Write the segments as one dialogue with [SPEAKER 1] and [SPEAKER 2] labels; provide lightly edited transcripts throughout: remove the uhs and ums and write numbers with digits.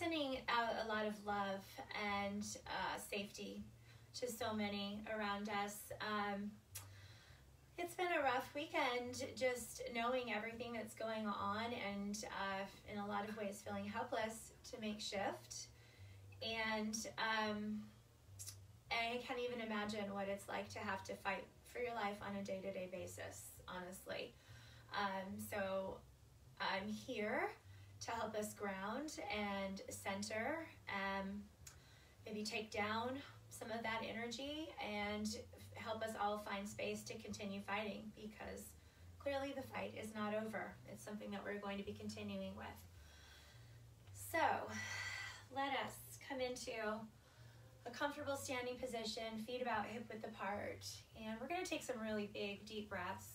[SPEAKER 1] sending out a lot of love and safety to so many around us. It's been a rough weekend, just knowing everything that's going on and in a lot of ways feeling helpless to make shift. And I can't even imagine what it's like to have to fight for your life on a day-to-day basis, honestly. So I'm here to help us ground and center, maybe take down some of that energy and help us all find space to continue fighting, because clearly the fight is not over. It's something that we're going to be continuing with. So let us come into a comfortable standing position, feet about hip width apart, and we're going to take some really big, deep breaths.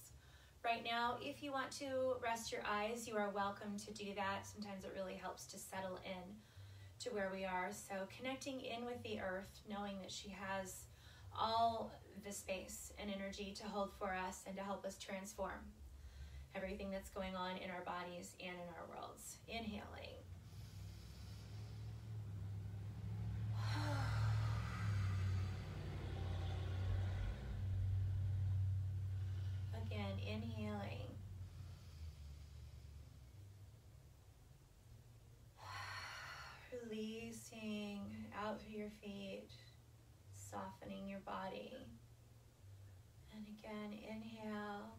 [SPEAKER 1] Right now, if you want to rest your eyes, you are welcome to do that. Sometimes it really helps to settle in to where we are. So connecting in with the earth, knowing that she has all the space and energy to hold for us and to help us transform everything that's going on in our bodies and in our worlds. Inhaling. Again, inhaling. Releasing out through your feet, softening your body. And again, inhale.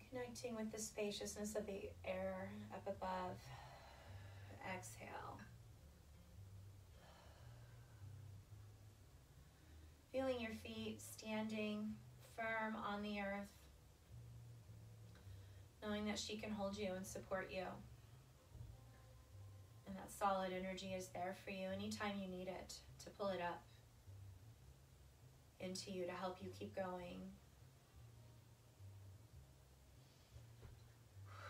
[SPEAKER 1] Connecting with the spaciousness of the air up above. Exhale. Feeling your feet standing firm on the earth, knowing that she can hold you and support you. And that solid energy is there for you anytime you need it, to pull it up into you to help you keep going.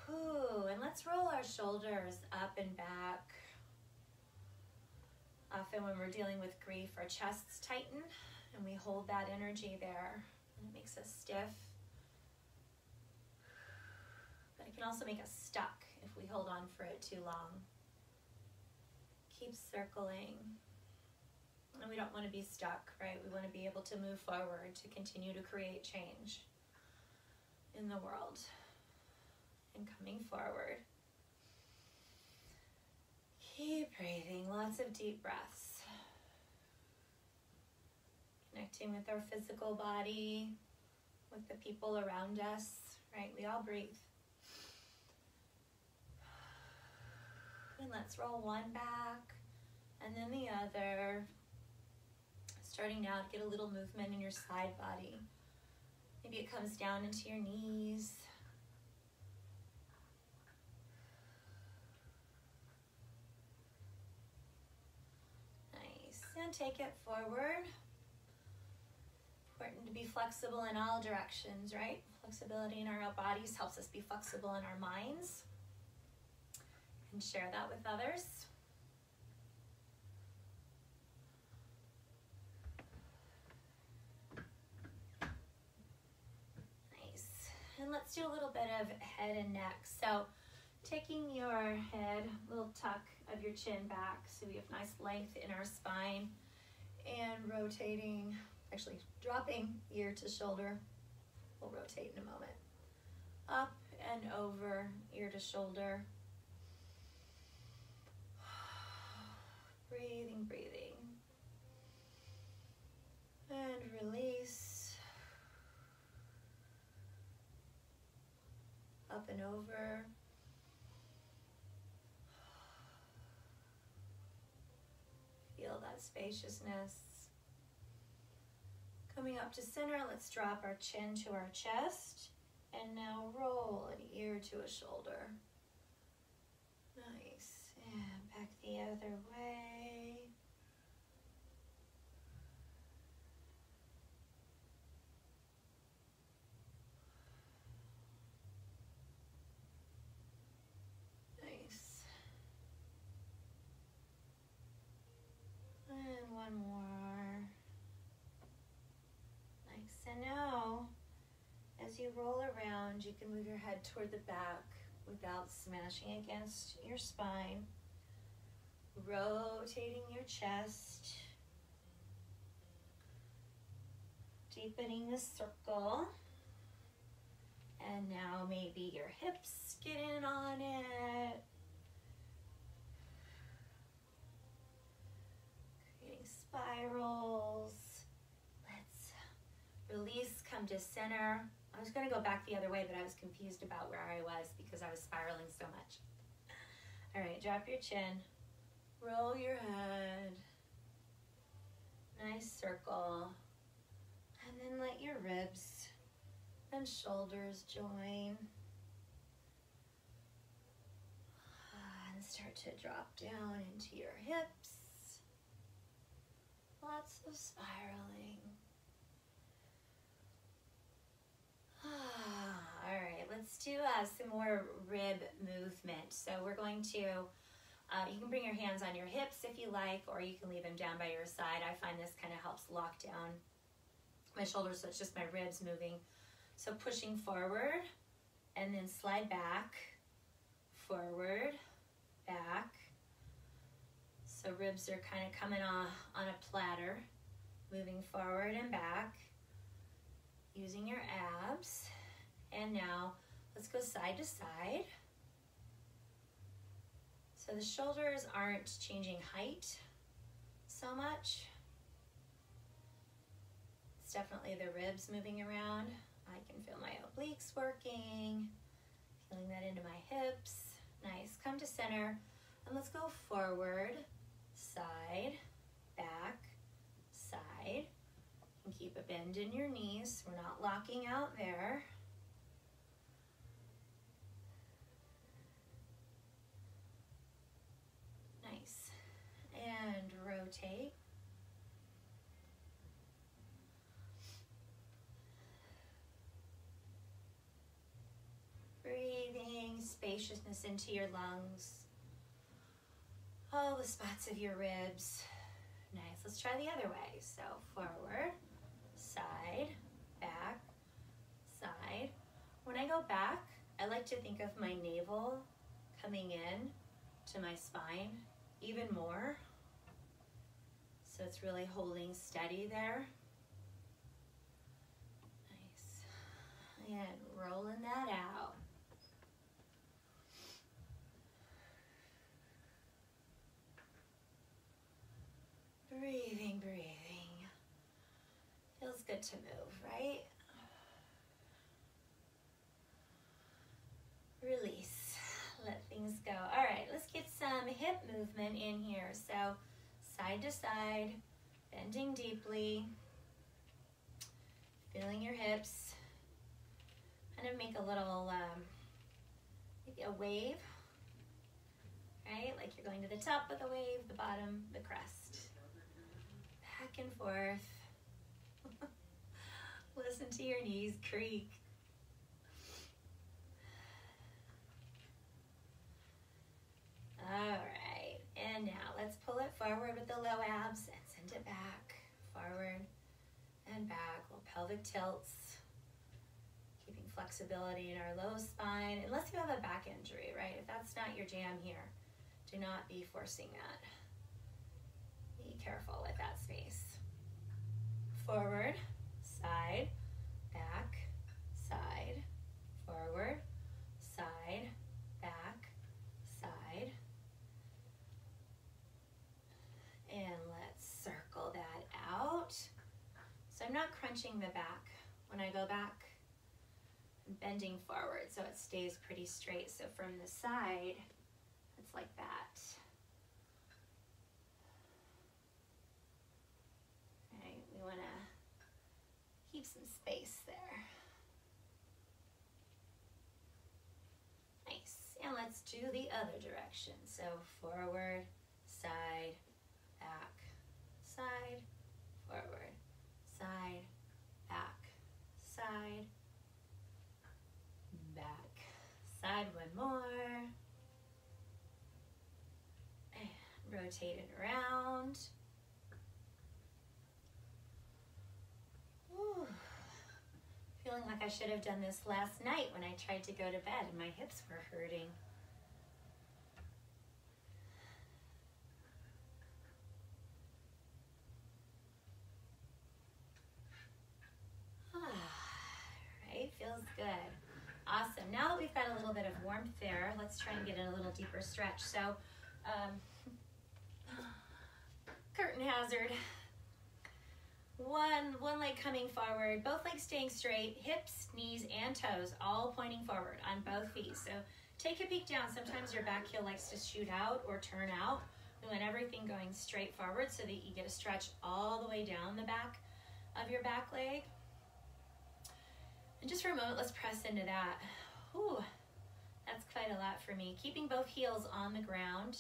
[SPEAKER 1] Whew, and let's roll our shoulders up and back. Often when we're dealing with grief, our chests tighten and we hold that energy there, and it makes us stiff. But it can also make us stuck if we hold on for it too long. Keep circling. And we don't want to be stuck, right? We want to be able to move forward, to continue to create change in the world and coming forward. Keep breathing, lots of deep breaths. Connecting with our physical body, with the people around us, right? We all breathe. And let's roll one back and then the other. Starting now to get a little movement in your side body. Maybe it comes down into your knees. Nice. And take it forward. Important to be flexible in all directions, right? Flexibility in our bodies helps us be flexible in our minds. And share that with others. Nice. And let's do a little bit of head and neck. So taking your head, a little tuck of your chin back so we have nice length in our spine, and rotating, actually dropping ear to shoulder. We'll rotate in a moment. Up and over, ear to shoulder. Breathing, breathing. And release. Up and over. Feel that spaciousness. Coming up to center, let's drop our chin to our chest. And now roll an ear to a shoulder. Nice. And back the other way. Nice. And one more. Nice. And now, as you roll around, you can move your head toward the back, without smashing against your spine. Rotating your chest. Deepening the circle. And now maybe your hips get in on it. Creating spirals. Let's release, come to center. I was going to go back the other way, but I was confused about where I was because I was spiraling so much. All right, drop your chin. Roll your head. Nice circle. And then let your ribs and shoulders join. And start to drop down into your hips. Lots of spiraling. All right, let's do some more rib movement. So we're going to, you can bring your hands on your hips if you like, or you can leave them down by your side. I find this kind of helps lock down my shoulders, so it's just my ribs moving. So pushing forward and then slide back, forward, back. So ribs are kind of coming on a platter, moving forward and back, using your abs. And now let's go side to side. So the shoulders aren't changing height so much. It's definitely the ribs moving around. I can feel my obliques working, feeling that into my hips. Nice, come to center, and let's go forward, side, back, side. And keep a bend in your knees. We're not locking out there. Nice. And rotate. Breathing spaciousness into your lungs. All the spots of your ribs. Nice. Let's try the other way. So forward, side, back, side. When I go back, I like to think of my navel coming in to my spine even more. So it's really holding steady there. Nice. And rolling that out. Breathing, breathing. Feels good to move, right? Release. Let things go. All right, let's get some hip movement in here. So side to side, bending deeply, feeling your hips. Kind of make a little, maybe a wave, right? Like you're going to the top of the wave, the bottom, the crest. Back and forth. Listen to your knees creak. All right, and now let's pull it forward with the low abs and send it back, forward and back. Little pelvic tilts, keeping flexibility in our low spine, unless you have a back injury, right? If that's not your jam here, do not be forcing that. Be careful with that space. Forward, side, back, side, forward, side, back, side. And let's circle that out. So I'm not crunching the back. When I go back, I'm bending forward so it stays pretty straight. So from the side, it's like that. We want to keep some space there. Nice. And let's do the other direction. So forward, side, back, side, forward, side, back, side, back, side. One more. And rotate it around. feeling like I should have done this last night when I tried to go to bed and my hips were hurting. Right, feels good. Awesome. Now that we've got a little bit of warmth there, let's try and get in a little deeper stretch. So, curtain hazard. One leg coming forward, both legs staying straight, hips, knees, and toes all pointing forward on both feet. So take a peek down. Sometimes your back heel likes to shoot out or turn out. We want everything going straight forward so that you get a stretch all the way down the back of your back leg. And just for a moment, let's press into that. Whew, that's quite a lot for me. Keeping both heels on the ground.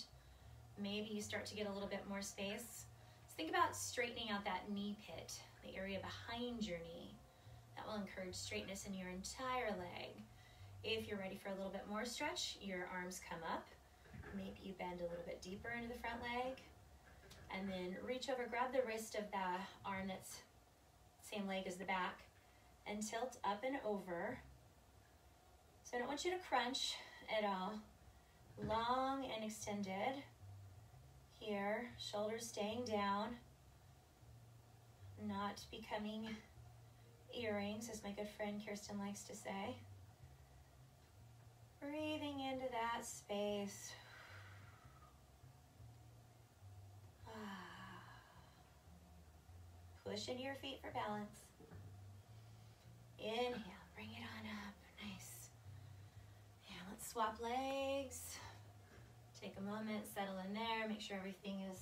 [SPEAKER 1] Maybe you start to get a little bit more space. So think about straightening out that knee pit, the area behind your knee. That will encourage straightness in your entire leg. If you're ready for a little bit more stretch, your arms come up. Maybe you bend a little bit deeper into the front leg. And then reach over, grab the wrist of the arm that's same leg as the back, and tilt up and over. So I don't want you to crunch at all. Long and extended. Here, shoulders staying down. Not becoming earrings, as my good friend Kirsten likes to say. Breathing into that space. Push into your feet for balance. Inhale, bring it on up. Nice. And let's swap legs. Take a moment, settle in there, make sure everything is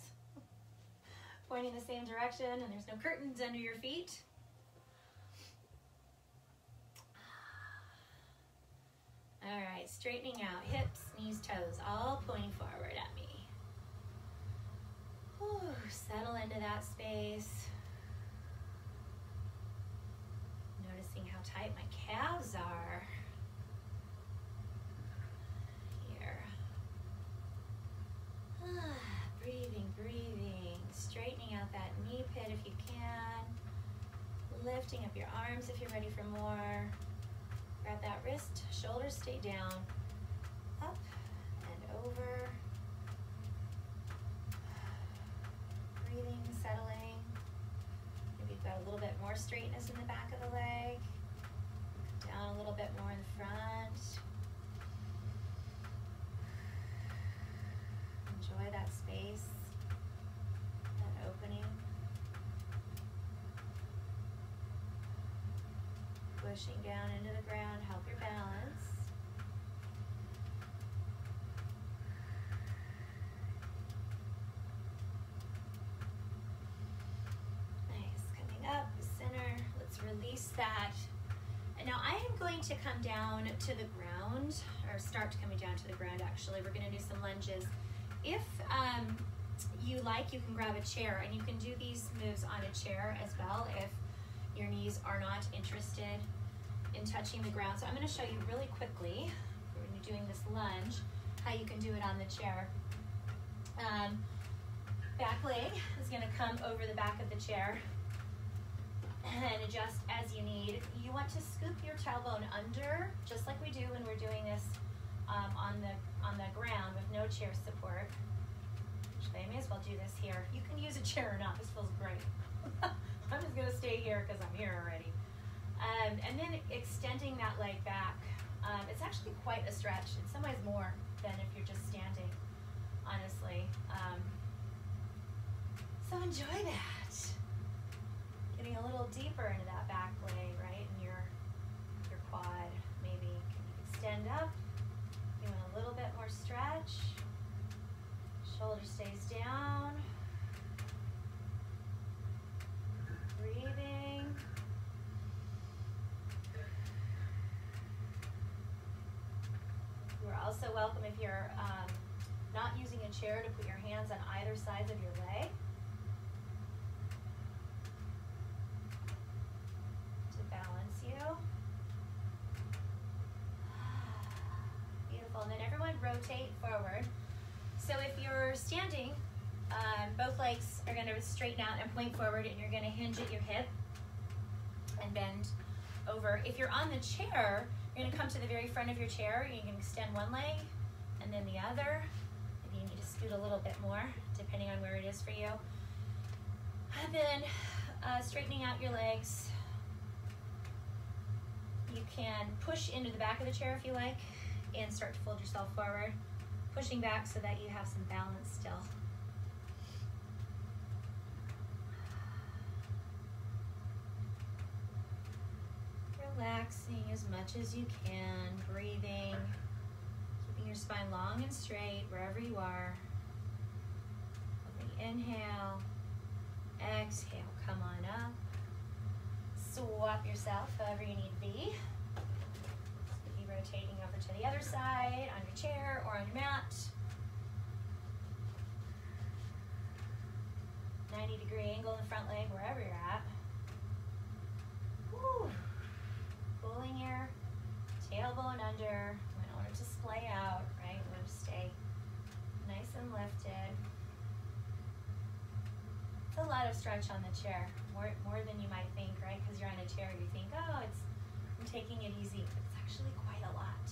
[SPEAKER 1] pointing the same direction and there's no curtains under your feet. All right, straightening out, hips, knees, toes, all pointing forward at me. Whew, settle into that space. Noticing how tight my calves are. Breathing, straightening out that knee pit if you can, lifting up your arms if you're ready for more. Grab that wrist, shoulders stay down, up and over. Breathing, settling. Maybe you've got a little bit more straightness in the back of the leg, down a little bit more in the front. Enjoy that space, that opening. Pushing down into the ground, help your balance. Nice, coming up, center, let's release that. And now I am going to come down to the ground, or start coming down to the ground actually. We're gonna do some lunges. If you like, you can grab a chair, and you can do these moves on a chair as well if your knees are not interested in touching the ground. So I'm going to show you really quickly, when you're doing this lunge, how you can do it on the chair. Back leg is going to come over the back of the chair and adjust as you need. You want to scoop your tailbone under, just like we do when we're doing this on the ground with no chair support. Actually, I may as well do this here. You can use a chair or not. This feels great. I'm just going to stay here because I'm here already. And then extending that leg back. It's actually quite a stretch. In some ways more than if you're just standing, honestly. So enjoy that. Getting a little deeper into that back leg, right? And your quad, maybe. Can you extend up? Doing a little bit more stretch. Shoulder stays down. Breathing. You're also welcome, if you're not using a chair, to put your hands on either sides of your leg to balance you. Beautiful. And then everyone rotate forward. So if you're standing, both legs are going to straighten out and point forward, and you're going to hinge at your hip and bend over. If you're on the chair, you're gonna come to the very front of your chair. You can extend one leg and then the other. Maybe you need to scoot a little bit more, depending on where it is for you. And then straightening out your legs. You can push into the back of the chair if you like, and start to fold yourself forward, pushing back so that you have some balance still. Relaxing as much as you can, breathing, keeping your spine long and straight wherever you are. Inhale, exhale, come on up. Swap yourself however you need to be. So be rotating over to the other side on your chair or on your mat. 90-degree angle in the front leg, wherever you're at. Woo. Pulling your tailbone under. We don't want it to splay out, right? We want to stay nice and lifted. It's a lot of stretch on the chair, more than you might think, right? Because you're on a chair, you think, oh, I'm taking it easy. But it's actually quite a lot.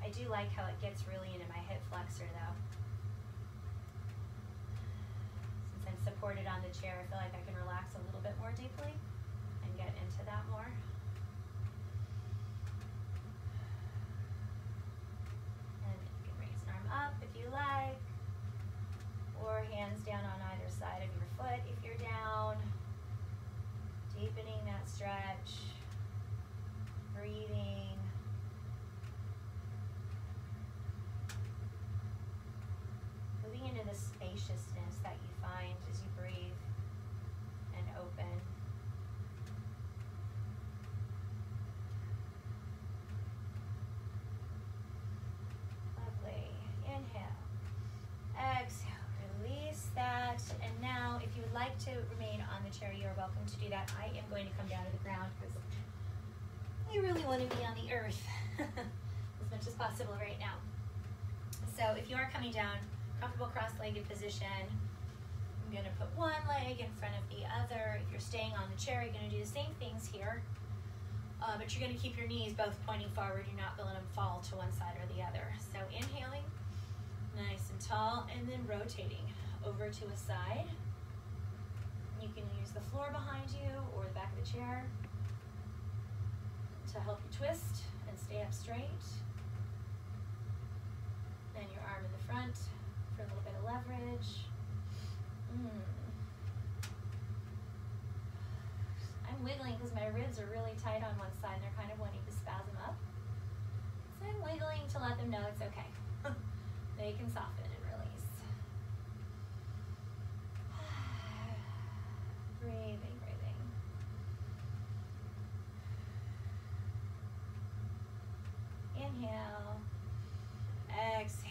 [SPEAKER 1] I do like how it gets really into my hip flexor, though. Since I'm supported on the chair, I feel like I can relax a little bit more deeply and get into that more. And you can raise an arm up if you like, or hands down on either side of your foot if you're down. Deepening that stretch, breathing. Moving into the spaciousness that you find as you breathe and open. Lovely. Inhale. Exhale. Release that. And now, if you would like to remain on the chair, you are welcome to do that. I am going to come down to the ground because I really want to be on the earth as much as possible right now. So if you are coming down, comfortable cross-legged position, I'm going to put one leg in front of the other. If you're staying on the chair, you're going to do the same things here, but you're going to keep your knees both pointing forward. You're not going to let them fall to one side or the other. So inhaling, nice and tall, and then rotating over to a side. You can use the floor behind you or the back of the chair to help you twist and stay up straight. Then your arm in the front for a little bit of leverage. I'm wiggling because my ribs are really tight on one side and they're kind of wanting to spasm up. So I'm wiggling to let them know it's okay. They can soften and release. Breathing, breathing. Inhale. Exhale.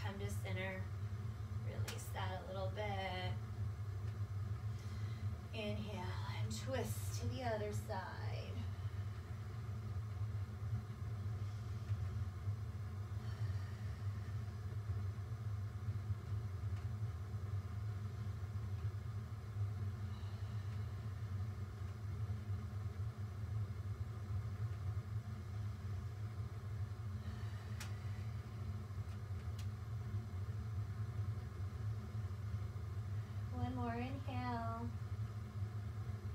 [SPEAKER 1] Come to center. Release that a little bit. Inhale and twist to the other side. Inhale,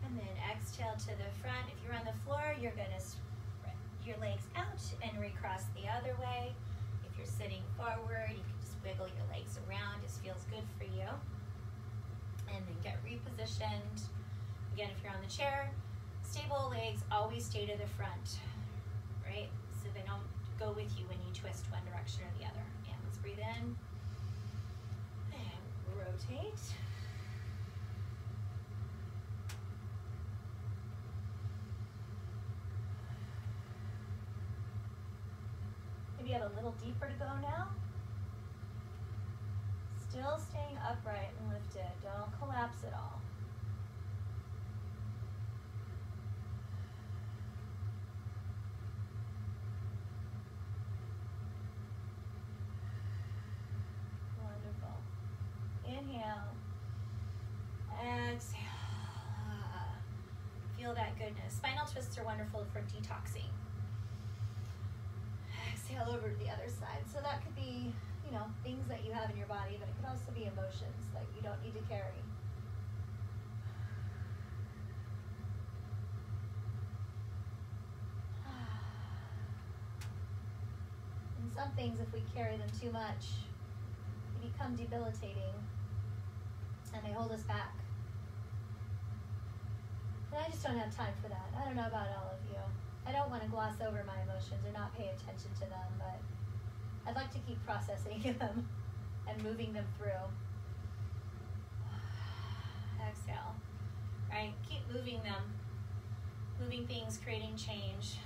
[SPEAKER 1] and then exhale to the front. If you're on the floor, you're going to spread your legs out and recross the other way. If you're sitting forward, you can just wiggle your legs around. This feels good for you. And then get repositioned. Again, if you're on the chair, stable legs always stay to the front, right? So they don't go with you when you twist one direction or the other. And let's breathe in and rotate. You have a little deeper to go now. Still staying upright and lifted. Don't collapse at all. Wonderful. Inhale. Exhale. Feel that good spinal twists are wonderful for detoxing. Exhale over to the other side. So that could be, you know, things that you have in your body, but it could also be emotions that you don't need to carry. And some things, if we carry them too much, they become debilitating and they hold us back. And I just don't have time for that. I don't know about all of you. I don't want to gloss over my emotions or not pay attention to them, but I'd like to keep processing them and moving them through. Exhale. Right? Keep moving them. Moving things, creating change.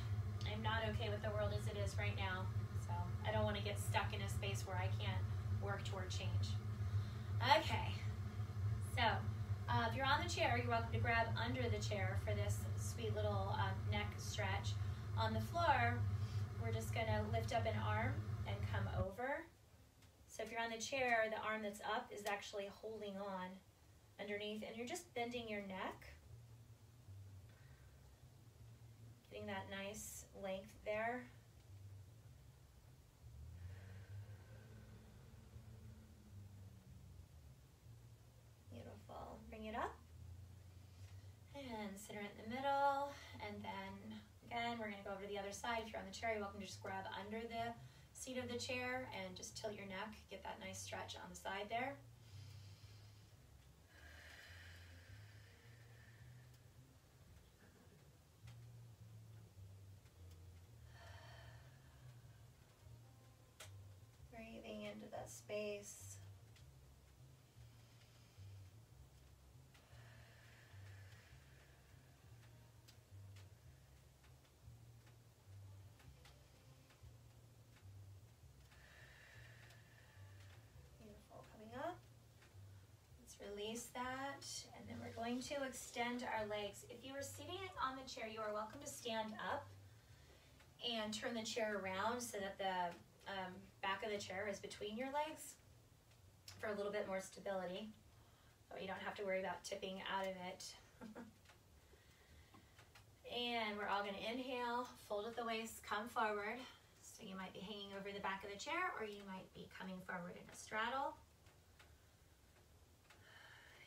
[SPEAKER 1] I'm not okay with the world as it is right now, so I don't want to get stuck in a space where I can't work toward change. Okay. So, if you're on the chair, you're welcome to grab under the chair for this sweet little neck stretch. On the floor, we're just going to lift up an arm and come over. So if you're on the chair, the arm that's up is actually holding on underneath, and you're just bending your neck. Getting that nice length there. Beautiful. Bring it up. And center it in the middle. And then, again, we're going to go over to the other side. If you're on the chair, you're welcome to just grab under the seat of the chair and just tilt your neck. Get that nice stretch on the side there. Breathing into that space. Release that, and then we're going to extend our legs. If you were sitting on the chair, you are welcome to stand up and turn the chair around so that the back of the chair is between your legs for a little bit more stability, so you don't have to worry about tipping out of it. And we're all going to inhale, fold at the waist, come forward. So you might be hanging over the back of the chair, or you might be coming forward in a straddle.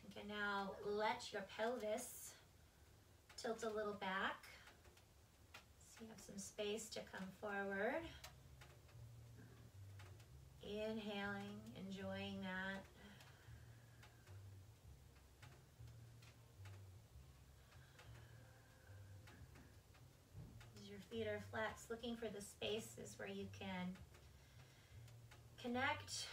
[SPEAKER 1] You can now let your pelvis tilt a little back, so you have some space to come forward. Inhaling, enjoying that. As your feet are flexed, looking for the spaces where you can connect.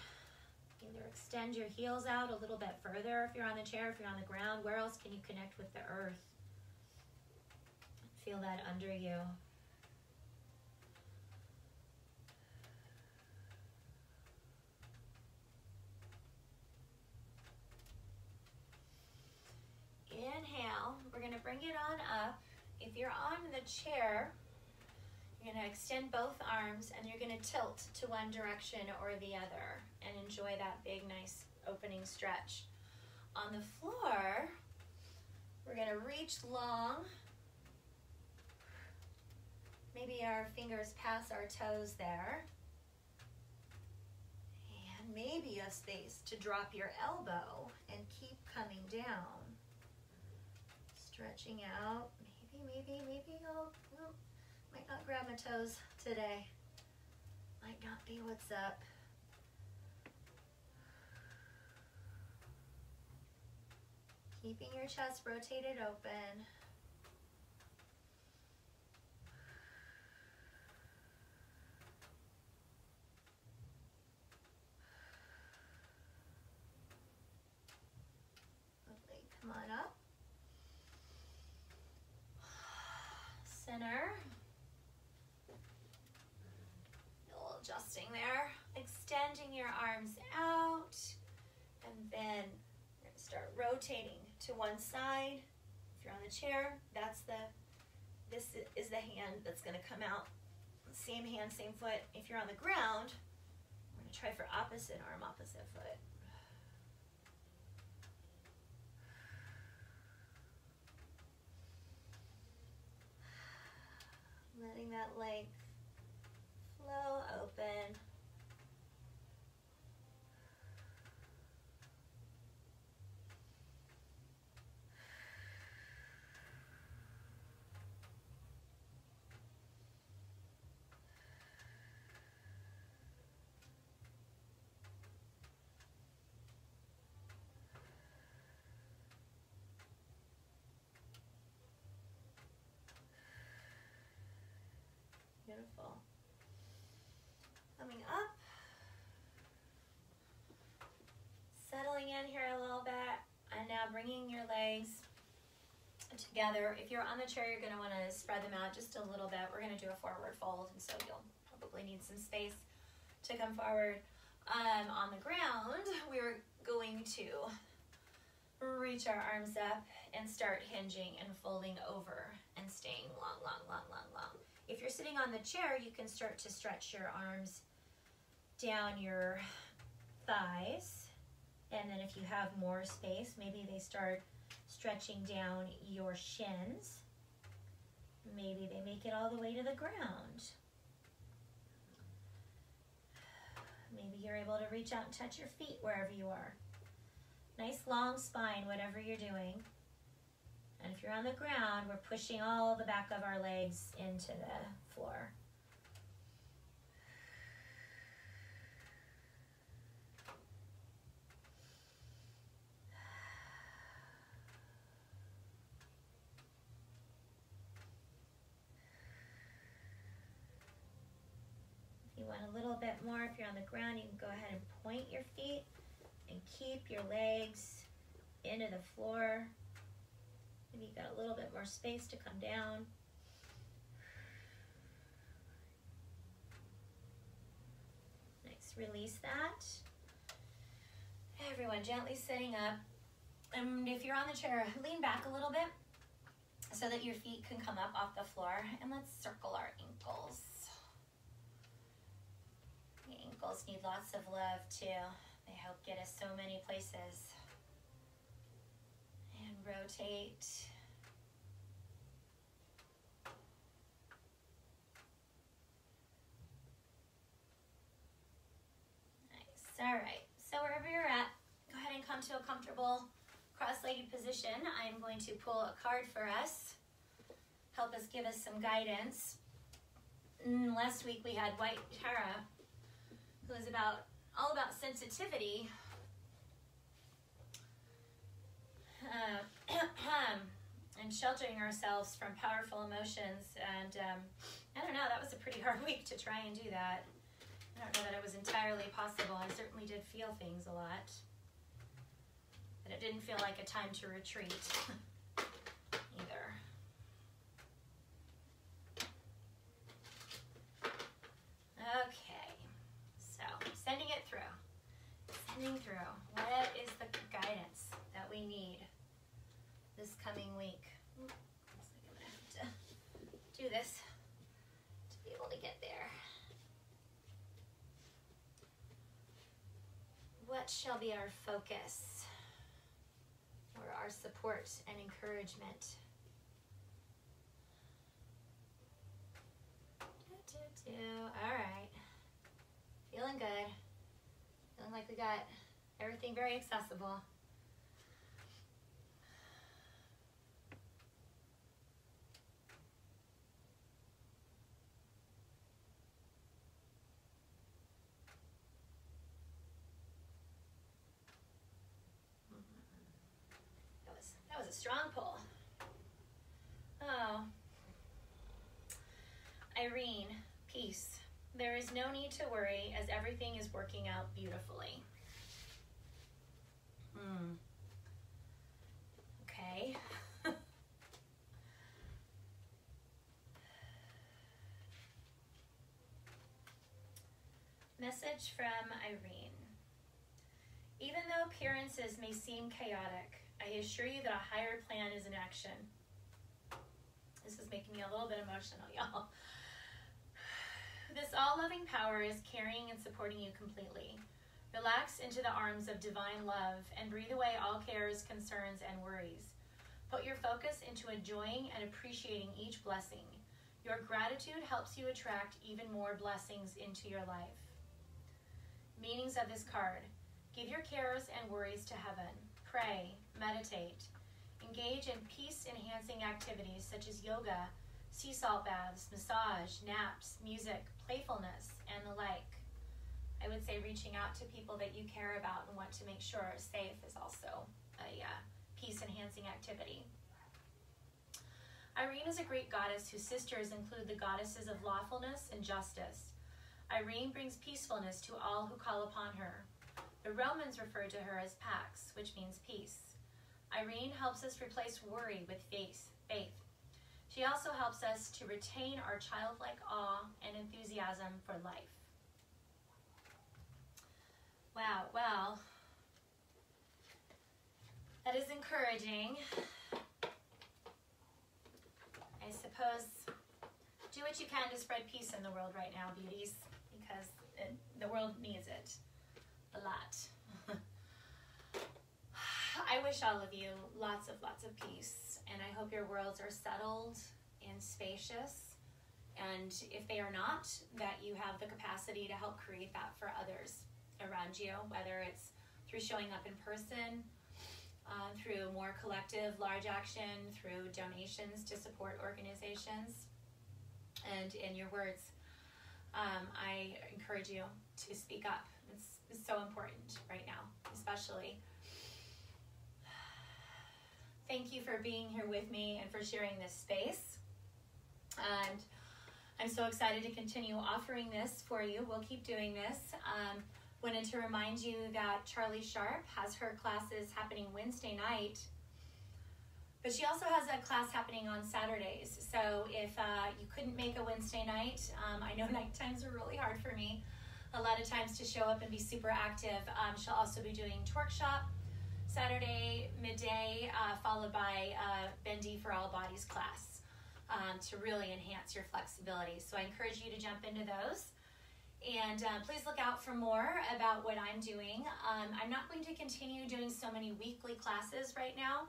[SPEAKER 1] Either extend your heels out a little bit further if you're on the chair, if you're on the ground. Where else can you connect with the earth? Feel that under you. Inhale. We're going to bring it on up. If you're on the chair, you're going to extend both arms and you're going to tilt to one direction or the other and enjoy that big, nice opening stretch. On the floor, we're going to reach long. Maybe our fingers pass our toes there. And maybe a space to drop your elbow and keep coming down. Stretching out. Maybe I'll might not grab my toes today. Might not be what's up. Keeping your chest rotated open. Lovely. Come on up. Center. A little adjusting there. Extending your arms out. And then we're going to start rotating to one side. If you're on the chair, this is the hand that's going to come out. Same hand, same foot. If you're on the ground, we're going to try for opposite arm, opposite foot. Letting that leg flow open. Beautiful. Coming up. Settling in here a little bit. And now bringing your legs together. If you're on the chair, you're going to want to spread them out just a little bit. We're going to do a forward fold, and so you'll probably need some space to come forward. On the ground, we're going to reach our arms up and start hinging and folding over and staying long, long, long, long, long. If you're sitting on the chair, you can start to stretch your arms down your thighs. And then if you have more space, maybe they start stretching down your shins. Maybe they make it all the way to the ground. Maybe you're able to reach out and touch your feet wherever you are. Nice long spine, whatever you're doing. And if you're on the ground, we're pushing all the back of our legs into the floor. If you want a little bit more, if you're on the ground, you can go ahead and point your feet and keep your legs into the floor. Maybe you've got a little bit more space to come down. Nice, release that. Everyone gently sitting up. And if you're on the chair, lean back a little bit so that your feet can come up off the floor. And let's circle our ankles. The ankles need lots of love too. They help get us so many places. And rotate. Nice. All right. So wherever you're at, go ahead and come to a comfortable cross-legged position. I'm going to pull a card for us. Help us, give us some guidance. Last week we had White Tara, who was all about sensitivity. And sheltering ourselves from powerful emotions, and I don't know, that was a pretty hard week to try and do that. I don't know that it was entirely possible. I certainly did feel things a lot, but it didn't feel like a time to retreat either. Okay, so sending it through. What is the guidance that we need this coming week? Looks like I'm gonna have to do this to be able to get there. What shall be our focus or our support and encouragement? All right. Feeling good. Feeling like we got everything very accessible. That was a strong pull. Oh. Eireen, peace. There is no need to worry as everything is working out beautifully. Okay. Message from Eireen. Even though appearances may seem chaotic, I assure you that a higher plan is in action. This is making me a little bit emotional, y'all. This all-loving power is carrying and supporting you completely. Relax into the arms of divine love and breathe away all cares, concerns, and worries. Put your focus into enjoying and appreciating each blessing. Your gratitude helps you attract even more blessings into your life. Meanings of this card. Give your cares and worries to heaven. Pray, meditate. Engage in peace-enhancing activities such as yoga, sea salt baths, massage, naps, music, playfulness, and the like. I would say reaching out to people that you care about and want to make sure are safe is also a peace-enhancing activity. Eireen is a Greek goddess whose sisters include the goddesses of lawfulness and justice. Eireen brings peacefulness to all who call upon her. The Romans referred to her as Pax, which means peace. Eireen helps us replace worry with faith. She also helps us to retain our childlike awe and enthusiasm for life. Wow, well, that is encouraging. I suppose do what you can to spread peace in the world right now, beauties, because the world needs it a lot. I wish all of you lots of peace, and I hope your worlds are settled and spacious, and if they are not, that you have the capacity to help create that for others around you, whether it's through showing up in person, through more collective large action, through donations to support organizations, and in your words. I encourage you to speak up. It's so important right now, especially. Thank you for being here with me and for sharing this space. And I'm so excited to continue offering this for you. We'll keep doing this. Wanted to remind you that Charlie Sharp has her classes happening Wednesday night, but she also has a class happening on Saturdays. So if you couldn't make a Wednesday night, I know night times are really hard for me a lot of times to show up and be super active. She'll also be doing Twerk Shop Saturday midday, followed by Bendy for All Bodies class to really enhance your flexibility. So I encourage you to jump into those. And please look out for more about what I'm doing. I'm not going to continue doing so many weekly classes right now.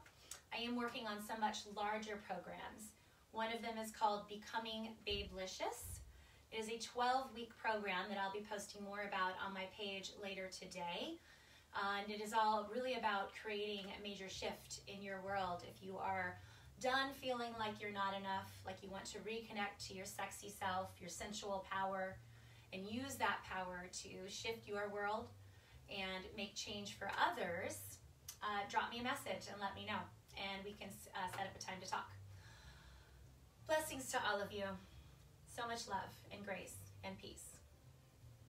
[SPEAKER 1] I am working on some much larger programs. One of them is called Becoming Babelicious. It is a 12-week program that I'll be posting more about on my page later today. And it is all really about creating a major shift in your world. If you are done feeling like you're not enough, like you want to reconnect to your sexy self, your sensual power, and use that power to shift your world and make change for others, drop me a message and let me know, and we can set up a time to talk. Blessings to all of you. So much love and grace and peace.